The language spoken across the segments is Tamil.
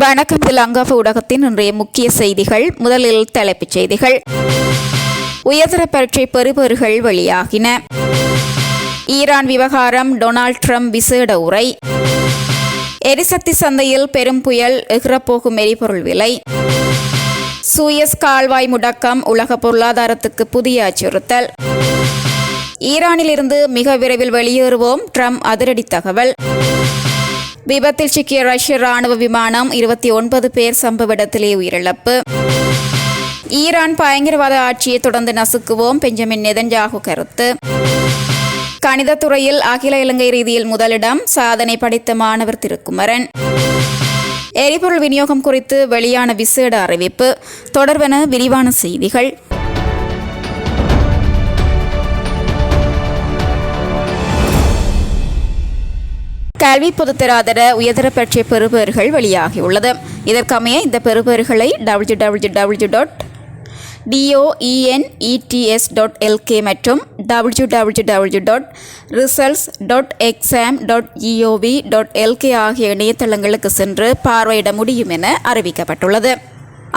வணக்கம். இது லங்காஃப் ஊடகத்தின் இன்றைய முக்கிய செய்திகள். முதலில் தலைப்புச் செய்திகள். உயர்தர பரீட்சை பெறுபேறுகள் வெளியாகின. ஈரான் விவகாரம், டொனால்ட் ட்ரம்ப் விசேட உரை. எரிசக்தி சந்தையில் பெரும் புயல், எகிரப்போகும் எரிபொருள் விலை. சூயஸ் கால்வாய் முடக்கம், உலக பொருளாதாரத்துக்கு புதிய அச்சுறுத்தல். ஈரானிலிருந்து மிக விரைவில் வெளியேறுவோம், ட்ரம்ப் அதிரடி தகவல். விபத்தில் சிக்கிய ரஷ்ய ராணுவ விமானம், 29 பேர் சம்பவ இடத்திலே உயிரிழப்பு. ஈரான் பயங்கரவாத ஆட்சியை தொடர்ந்து நசுக்குவோம், பெஞ்சமின் நெதன்யாகு கருத்து. கணிதத்துறையில் அகில இலங்கை ரீதியில் முதலிடம், சாதனை படைத்த மாணவர் திருக்குமரன். எரிபொருள் விநியோகம் குறித்து வெளியான விசேட அறிவிப்பு. தொடர்வென விரிவான செய்திகள். கல்வி பொதுத்தராதர உயர்தர பரீட்சை பெறுபேறுகள் வெளியாகியுள்ளது. இதற்கமைய இந்த பெறுபேறுகளை www.doenets.lk மற்றும் www.results.exam.gov.lk ஆகிய இணையதளங்களுக்கு சென்று பார்வையிட முடியும் என அறிவிக்கப்பட்டுள்ளது.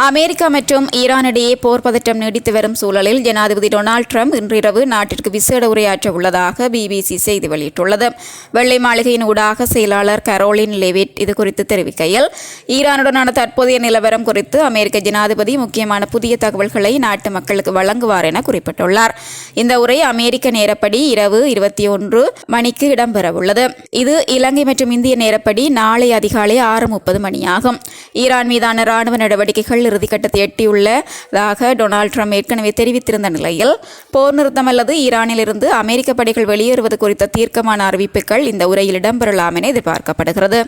அமெரிக்கா மற்றும் ஈரானிடையே போர் பதற்றம் நீடித்து வரும் சூழலில் ஜனாதிபதி டொனால்ட் ட்ரம்ப் இன்றிரவு நாட்டிற்கு விசேட உரையாற்ற உள்ளதாக பிபிசி செய்தி வெளியிட்டுள்ளது. வெள்ளை மாளிகையின் ஊடாக செயலாளர் கரோலின் லெவிட் இதுகுறித்து தெரிவிக்கையில், ஈரானுடனான தற்போதைய நிலவரம் குறித்து அமெரிக்க ஜனாதிபதி முக்கியமான புதிய தகவல்களை நாட்டு மக்களுக்கு வழங்குவார் என குறிப்பிட்டுள்ளார். இந்த உரை அமெரிக்க நேரப்படி இரவு 21 மணிக்கு இடம்பெறவுள்ளது. இது இலங்கை மற்றும் இந்திய நேரப்படி நாளை அதிகாலை 6:30 மணியாகும். ஈரான் மீதான ராணுவ நடவடிக்கைகள் இறுதிக்கட்டத்தை எட்டியுள்ளதாக டொனால்ட் ட்ரம்ப் ஏற்கனவே தெரிவித்திருந்த நிலையில், போர் நிறுத்தம் அல்லது ஈரானிலிருந்து அமெரிக்க படைகள் வெளியேறுவது குறித்த தீர்க்கமான அறிவிப்புகள் இந்த உரையில் இடம்பெறலாம் என எதிர்பார்க்கப்படுகிறது.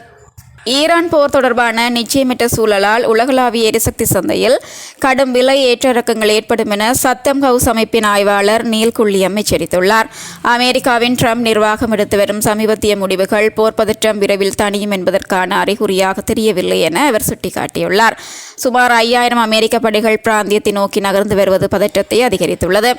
ஈரான் போர் தொடர்பான நிச்சயமற்ற சூழலால் உலகளாவிய எரிசக்தி சந்தையில் கடும் விலை ஏற்ற இறக்கங்கள் ஏற்படும் என சத்தம் ஹவுஸ் அமைப்பின் ஆய்வாளர் நீல் குல்லியம் எச்சரித்துள்ளார். அமெரிக்காவின் ட்ரம்ப் நிர்வாகம் எடுத்து வரும் சமீபத்திய முடிவுகள் போர் பதற்றம் விரைவில் தணியும் என்பதற்கான அறிகுறியாக தெரியவில்லை என அவர் சுட்டிக்காட்டியுள்ளார். சுமார் 5000 அமெரிக்க படைகள் பிராந்தியத்தை நோக்கி நகர்ந்து வருவது பதற்றத்தை அதிகரித்துள்ளது.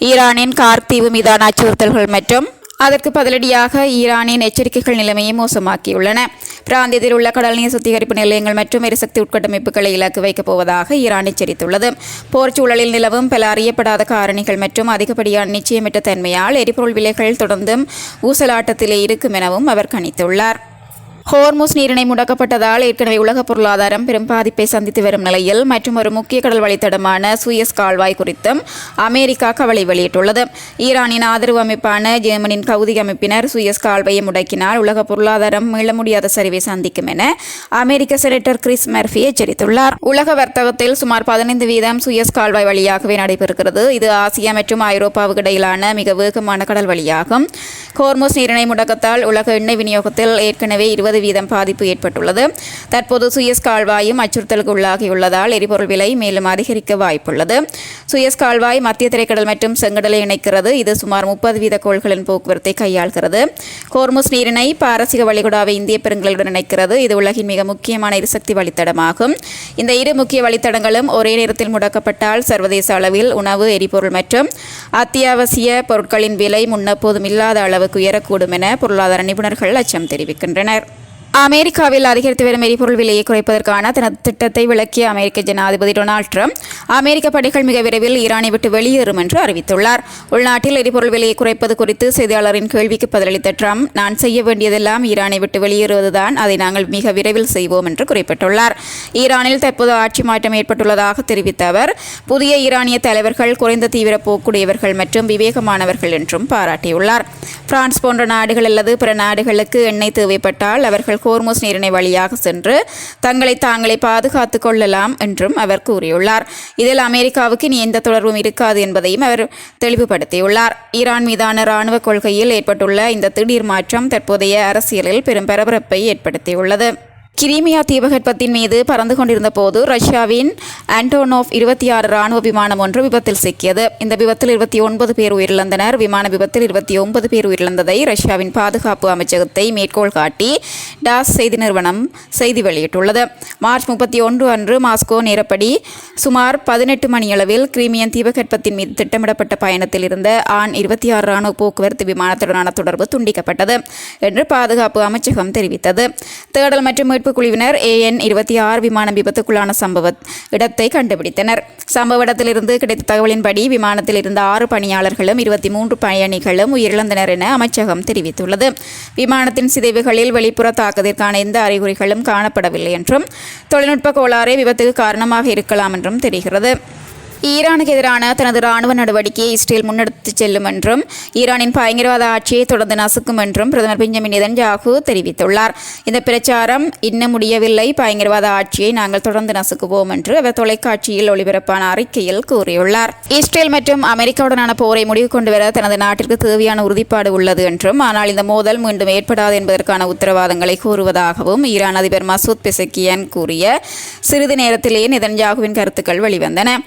ஈரானின் கார்க் தீவு மீதான அச்சுறுத்தல்கள் மற்றும் அதற்கு பதிலடியாக ஈரானின் எச்சரிக்கைகள் நிலைமையை மோசமாக்கியுள்ளன. பிராந்தியத்தில் உள்ள கடல் நீர் சுத்திகரிப்பு நிலையங்கள் மற்றும் எரிசக்தி உட்கட்டமைப்புகளை இலக்கு வைக்கப் போவதாக ஈரான் எச்சரித்துள்ளது. போர் சூழலில் நிலவும் பல அறியப்படாத காரணிகள் மற்றும் அதிகப்படியான நிச்சயமற்ற தன்மையால் எரிபொருள் விலைகள் தொடர்ந்தும் ஊசலாட்டத்திலே இருக்கும் எனவும் அவர் கணித்துள்ளார். ஹோர்முஸ் நீரிணை முடக்கப்பட்டதால் ஏற்கனவே உலக பொருளாதாரம் பெரும் பாதிப்பை சந்தித்து வரும் நிலையில் மற்றும் ஒரு முக்கிய கடல் வழித்தடமான சூயஸ் கால்வாய் குறித்தும் அமெரிக்கா கவலை வெளியிட்டுள்ளது. ஈரானின் ஆதரவு அமைப்பான ஜெர்மனியின் கவுதி அமைப்பினர் சூயஸ் கால்வாயை முடக்கினால் உலக பொருளாதாரம் மீள முடியாத சரிவை சந்திக்கும் என அமெரிக்க செனட்டர் கிறிஸ் மர்ஃபி எச்சரித்துள்ளார். உலக வர்த்தகத்தில் சுமார் 15% சூயஸ் கால்வாய் வழியாகவே நடைபெறுகிறது. இது ஆசியா மற்றும் ஐரோப்பாவுக்கு இடையிலான மிக வேகமான கடல் வழியாகும். ஹோர்முஸ் நீரிணை முடக்கத்தால் உலக எண்ணெய் விநியோகத்தில் ஏற்கனவே 20% பாதிப்பு ஏற்பட்டுள்ளது. தற்போது சூயஸ் கால்வாயும் அச்சுறுத்தலுக்கு உள்ளாகியுள்ளதால் எரிபொருள் விலை மேலும் அதிகரிக்க வாய்ப்புள்ளது. சூயஸ் கால்வாய் மத்திய திரைக்கடல் மற்றும் செங்கடலை இணைக்கிறது. இது சுமார் 30% கோள்களின் போக்குவரத்தை கையாள்கிறது. ஹோர்முஸ் நீரிணை பாரசீக வளைகுடாவை இந்திய பெருங்கடலுடன் இணைக்கிறது. இது உலகின் மிக முக்கியமான எரிசக்தி வழித்தடமாகும். இந்த இரு முக்கிய வழித்தடங்களும் ஒரே நேரத்தில் முடக்கப்பட்டால் சர்வதேச அளவில் உணவு, எரிபொருள் மற்றும் அத்தியாவசிய பொருட்களின் விலை முன்னெப்போதும் இல்லாத அளவுக்கு உயரக்கூடும் என பொருளாதார நிபுணர்கள் அச்சம் தெரிவிக்கின்றனர். அமெரிக்காவில் அதிகரித்து வரும் எரிபொருள் விலையை குறைப்பதற்கான தனது திட்டத்தை விளக்கிய அமெரிக்க ஜனாதிபதி டொனால்ட் ட்ரம்ப், அமெரிக்க படைகள் மிக விரைவில் ஈரானை விட்டு வெளியேறும் என்று அறிவித்துள்ளார். உள்நாட்டில் எரிபொருள் விலையை குறைப்பது குறித்து செய்தியாளரின் கேள்விக்கு பதிலளித்த ட்ரம்ப், நான் செய்ய வேண்டியதெல்லாம் ஈரானை விட்டு வெளியேறுவதுதான், அதை நாங்கள் மிக விரைவில் செய்வோம் என்று குறிப்பிட்டுள்ளார். ஈரானில் தற்போது ஆட்சி மாற்றம் ஏற்பட்டுள்ளதாக தெரிவித்த அவர், புதிய ஈரானிய தலைவர்கள் குறைந்த தீவிர போக்குடையவர்கள் மற்றும் விவேகமானவர்கள் என்றும் பாராட்டியுள்ளார். பிரான்ஸ் போன்ற நாடுகள் அல்லது பிற நாடுகளுக்கு எண்ணெய் தேவைப்பட்டால் அவர்கள் ஹோர்முஸ் நீரிணை வழியாக சென்று தங்களை தாங்களே பாதுகாத்துக் கொள்ளலாம் என்றும் அவர் கூறியுள்ளார். இதில் அமெரிக்காவுக்கு இனி எந்த தொடர்பும் இருக்காது என்பதையும் அவர் தெளிவுபடுத்தியுள்ளார். ஈரான் மீதான இராணுவ கொள்கையில் ஏற்பட்டுள்ள இந்த திடீர் மாற்றம் தற்போதைய அரசியலில் பெரும் பரபரப்பை ஏற்படுத்தியுள்ளது. கிரீமியா தீபகற்பத்தின் மீது பறந்து கொண்டிருந்த போது ரஷ்யாவின் ஆண்டோனோவ் 26 ராணுவ விமானம் ஒன்று விபத்தில் சிக்கியது. இந்த விபத்தில் 29 பேர் உயிரிழந்தனர். விமான விபத்தில் 29 பேர் உயிரிழந்ததை ரஷ்யாவின் பாதுகாப்பு அமைச்சகத்தை மேற்கோள் காட்டி டாஸ் செய்தி நிறுவனம் செய்தி வெளியிட்டுள்ளது. மார்ச் 31 அன்று மாஸ்கோ நேரப்படி சுமார் 18 மணியளவில் கிரீமியன் தீபகற்பத்தின் மீது திட்டமிடப்பட்ட பயணத்தில் இருந்த ஆண் 26 ராணுவ போக்குவரத்து விமானத்துடனான தொடர்பு துண்டிக்கப்பட்டது என்று பாதுகாப்பு அமைச்சகம் தெரிவித்தது. தேடல் மற்றும் மீட்பு குழுவினர் AN-26 விமானம் விபத்துக்குள்ளான சம்பவ இடத்தை கண்டுபிடித்தனர். சம்பவ இடத்திலிருந்து கிடைத்த தகவலின்படி விமானத்தில் இருந்த 6 பணியாளர்களும் 23 பயணிகளும் உயிரிழந்தனர் என அமைச்சகம் தெரிவித்துள்ளது. விமானத்தின் சிதைவுகளில் வெளிப்புற தாக்கத்திற்கான எந்த அறிகுறிகளும் காணப்படவில்லை என்றும் தொழில்நுட்ப கோளாறே விபத்துக்கு காரணமாக இருக்கலாம் என்றும் தெரிகிறது. ஈரானுக்கு எதிரான தனது ராணுவ நடவடிக்கையை இஸ்ரேல் முன்னெடுத்துச் செல்லும் என்றும் ஈரானின் பயங்கரவாத ஆட்சியை தொடர்ந்து நசுக்கும் என்றும் பிரதமர் பெஞ்சமின் நெதன்யாகு தெரிவித்துள்ளார். இந்த பிரச்சாரம் இன்னும் முடியவில்லை, பயங்கரவாத ஆட்சியை நாங்கள் தொடர்ந்து நசுக்குவோம் என்று அவர் தொலைக்காட்சியில் ஒளிபரப்பான அறிக்கையில் கூறியுள்ளார். இஸ்ரேல் மற்றும் அமெரிக்காவுடனான போரை முடிவு கொண்டுவர தனது நாட்டிற்கு தேவையான உறுதிப்பாடு உள்ளது என்றும், ஆனால் இந்த மோதல் மீண்டும் ஏற்படாது என்பதற்கான உத்தரவாதங்களை கூறுவதாகவும் ஈரான் அதிபர் மசூத் பெசக்கியான் கூறிய சிறிது நேரத்திலேயே நெதன்யாகுவின் கருத்துக்கள் வெளிவந்தன.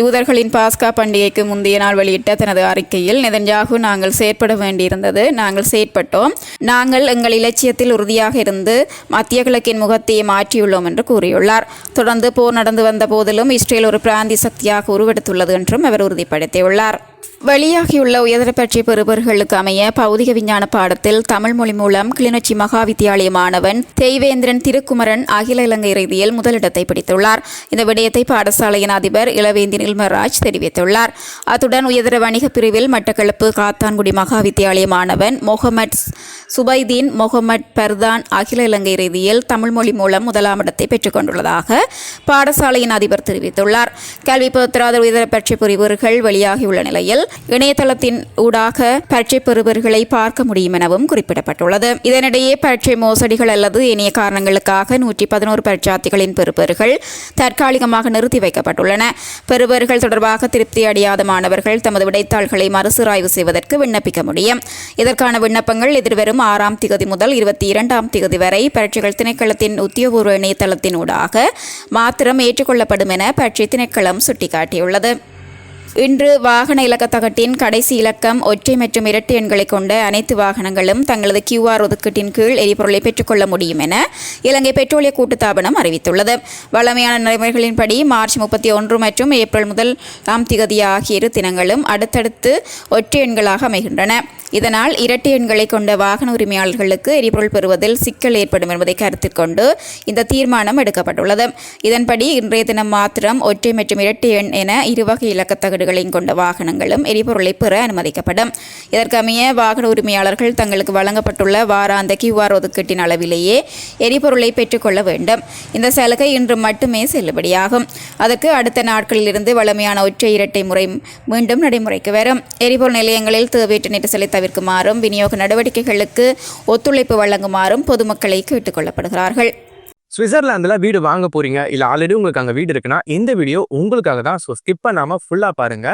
யூதர்களின் பாஸ்கா பண்டிகைக்கு முந்தைய நாள் வெளியிட்ட தனது அறிக்கையில் நெதன்யாகு நாங்கள் செயற்பட வேண்டியிருந்தது, நாங்கள் செயற்பட்டோம், நாங்கள் எங்கள் இலட்சியத்தில் உறுதியாக இருந்து மத்திய கிழக்கின் முகத்தையே மாற்றியுள்ளோம் என்று கூறியுள்ளார். தொடர்ந்து போர் நடந்து வந்த போதிலும் இஸ்ரேல் ஒரு பிராந்திய சக்தியாக உருவெடுத்துள்ளது என்றும் அவர் உறுதிப்படுத்தியுள்ளார். வெளியாகியுள்ள உயர்தர பரீட்சை பெறுபவர்களுக்கு அமைய பௌதிக விஞ்ஞான பாடத்தில் தமிழ் மொழி மூலம் கிளிநொச்சி மகா வித்தியாலய மாணவன் தெய்வேந்திரன் திருக்குமரன் அகில இலங்கை ரீதியில் முதலிடத்தை பிடித்துள்ளார். இந்த விடயத்தை பாடசாலையின் அதிபர் இளவேந்தி நில்மராஜ் தெரிவித்துள்ளார். அத்துடன் உயர்தர வணிக பிரிவில் மட்டக்களப்பு காத்தான்குடி மகா வித்தியாலய மாணவன் முகமட் சுபைதீன் முகமட் பர்தான் அகில இலங்கை ரீதியில் தமிழ் மொழி மூலம் முதலாம் இடத்தை பெற்றுக் கொண்டுள்ளதாக பாடசாலையின் அதிபர் தெரிவித்துள்ளார். கல்வி பொதுத்தராத உயர்தர பரீட்சை பெறுபவர்கள் வெளியாகியுள்ள நிலையில் இணையதளத்தின் ஊடாக பரீட்சை பெறுபவர்களை பார்க்க முடியும் எனவும் குறிப்பிடப்பட்டுள்ளது. இதனிடையே பரீட்சை மோசடிகள் அல்லது ஏனைய காரணங்களுக்காக 111 பரீட்சார்த்திகளின் பெறுபவர்கள் தற்காலிகமாக நிறுத்தி வைக்கப்பட்டுள்ளன. பெறுபவர்கள் தொடர்பாக திருப்தி அடையாத மாணவர்கள் தமது விடைத்தாள்களை மறுசீராய்வு செய்வதற்கு விண்ணப்பிக்க முடியும். இதற்கான விண்ணப்பங்கள் எதிர்வரும் 6ஆம் திகதி முதல் 22ஆம் திகதி வரை பரீட்சைகள் திணைக்களத்தின் உத்தியோகபூர்வ இணையதளத்தின் ஊடாக மாத்திரம் ஏற்றுக்கொள்ளப்படும் என பரீட்சை திணைக்களம் சுட்டிக்காட்டியுள்ளது. இன்று வாகன இலக்கத்தகட்டின் கடைசி இலக்கம் ஒற்றை மற்றும் இரட்டை எண்களை கொண்ட அனைத்து வாகனங்களும் தங்களது QR ஒதுக்கீட்டின் கீழ் எரிபொருளை பெற்றுக்கொள்ள முடியும் என இலங்கை பெட்ரோலிய கூட்டுத்தாபனம் அறிவித்துள்ளது. வழமையான நடைமுறைகளின்படி மார்ச் 31 மற்றும் ஏப்ரல் 1ஆம் திகதி ஆகிய இரு தினங்களும் அடுத்தடுத்து ஒற்றை எண்களாக அமைகின்றன. இதனால் இரட்டை எண்களை கொண்ட வாகன உரிமையாளர்களுக்கு எரிபொருள் பெறுவதில் சிக்கல் ஏற்படும் என்பதை கருத்தில் கொண்டு இந்த தீர்மானம் எடுக்கப்பட்டுள்ளது. இதன்படி இன்றைய தினம் மாத்திரம் ஒற்றை மற்றும் இரட்டை எண் என இருவகை இலக்கத்தகடுகளையும் கொண்ட வாகனங்களும் எரிபொருளை பெற அனுமதிக்கப்படும். இதற்கமைய வாகன உரிமையாளர்கள் தங்களுக்கு வழங்கப்பட்டுள்ள வாராந்த QR ஒதுக்கீட்டின் அளவிலேயே எரிபொருளை பெற்றுக்கொள்ள வேண்டும். இந்த சலுகை இன்று மட்டுமே செல்லுபடியாகும். அதற்கு அடுத்த நாட்களில் இருந்து வழமையான ஒற்றை இரட்டை முறை மீண்டும் நடைமுறைக்கு வரும். எரிபொருள் நிலையங்களில் தேவையற்ற நெரிசலை தவிர்க்குமாறும் விநியோக நடவடிக்கைகளுக்கு ஒத்துழைப்பு வழங்குமாறும் பொதுமக்களை கேட்டுக் கொள்ளப்படுகிறார்கள். சுவிட்சர்லாந்துல வீடு வாங்க போறீங்க, இல்ல ஆல்ரெடி உங்களுக்கு அங்க வீடு இருக்குன்னா இந்த வீடியோ உங்களுக்காக தான். ஸோ ஸ்கிப் பண்ணாம ஃபுல்லா பாருங்க.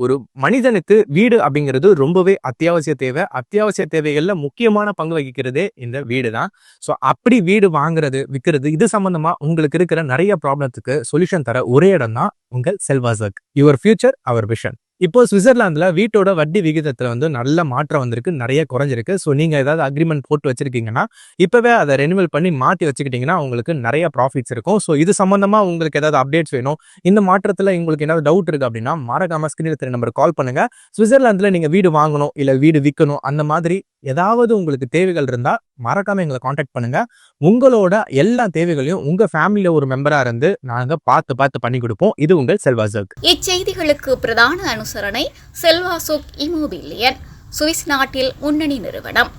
ஒரு மனிதனுக்கு வீடு அப்படிங்கிறது ரொம்பவே அத்தியாவசிய தேவை. அத்தியாவசிய தேவைகள்ல முக்கியமான பங்கு வகிக்கிறதே இந்த வீடு தான். ஸோ அப்படி வீடு வாங்குறது விற்கிறது இது சம்பந்தமா உங்களுக்கு இருக்கிற நிறைய ப்ராப்ளத்துக்கு சொல்யூஷன் தர ஒரே இடம் தான் உங்கள் செல்வாசக். Your future our vision. இப்போ சுவிட்சர்லாந்துல வீட்டோட வட்டி விகிதத்துல நல்ல மாற்றம் வந்திருக்கு, நிறைய குறைஞ்சிருக்கு. ஸோ நீங்க ஏதாவது அக்ரிமெண்ட் போட்டு வச்சிருக்கீங்கன்னா இப்பவே அதை ரெனிவல் பண்ணி மாற்றி வச்சுக்கிட்டீங்கன்னா உங்களுக்கு நிறைய ப்ராஃபிட்ஸ் இருக்கும். ஸோ இது சம்பந்தமா உங்களுக்கு ஏதாவது அப்டேட்ஸ் வேணும், இந்த மாற்றத்துல உங்களுக்கு ஏதாவது டவுட் இருக்கு அப்படின்னா மறக்காம ஸ்கிரீன்ல தெரிய நம்பர் கால் பண்ணுங்க. சுவிட்சர்லாந்துல நீங்க வீடு வாங்கணும் இல்ல வீடு விற்கணும் அந்த மாதிரி ஏதாவது உங்களுக்கு தேவைகள் இருந்தா மறக்காம எங்களை காண்டாக்ட் பண்ணுங்க. உங்களோட எல்லா தேவைகளையும் உங்க ஃபேமிலியில ஒரு மெம்பரா இருந்து நாங்க பார்த்து பண்ணி கொடுப்போம். இது உங்கள் செல்வாசோக். இச்செய்திகளுக்கு பிரதான அனுசரணை செல்வாசோக் இமோபிலியன், சுவிஸ் நாட்டில் முன்னணி நிறுவனம்.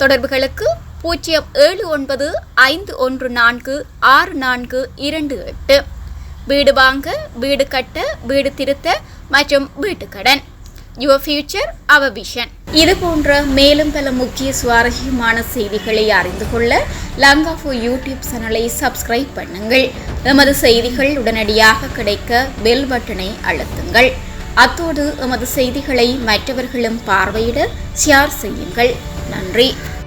தொடர்புகளுக்கு 07951464428. வீடு வாங்க, வீடு கட்ட, வீடு திருத்த மற்றும் வீட்டுக்கடன். Your future our vision. இது போன்ற மேலும் பல முக்கிய சுவாரஸ்யமான செய்திகளை அறிந்து கொள்ள லங்காஃபோ யூடியூப் சேனலை சப்ஸ்கிரைப் பண்ணுங்கள். எமது செய்திகள் உடனடியாக கிடைக்க பெல் பட்டனை அழுத்துங்கள். அத்தோடு எமது செய்திகளை மற்றவர்களும் பார்வையிட ஷேர் செய்யுங்கள். நன்றி.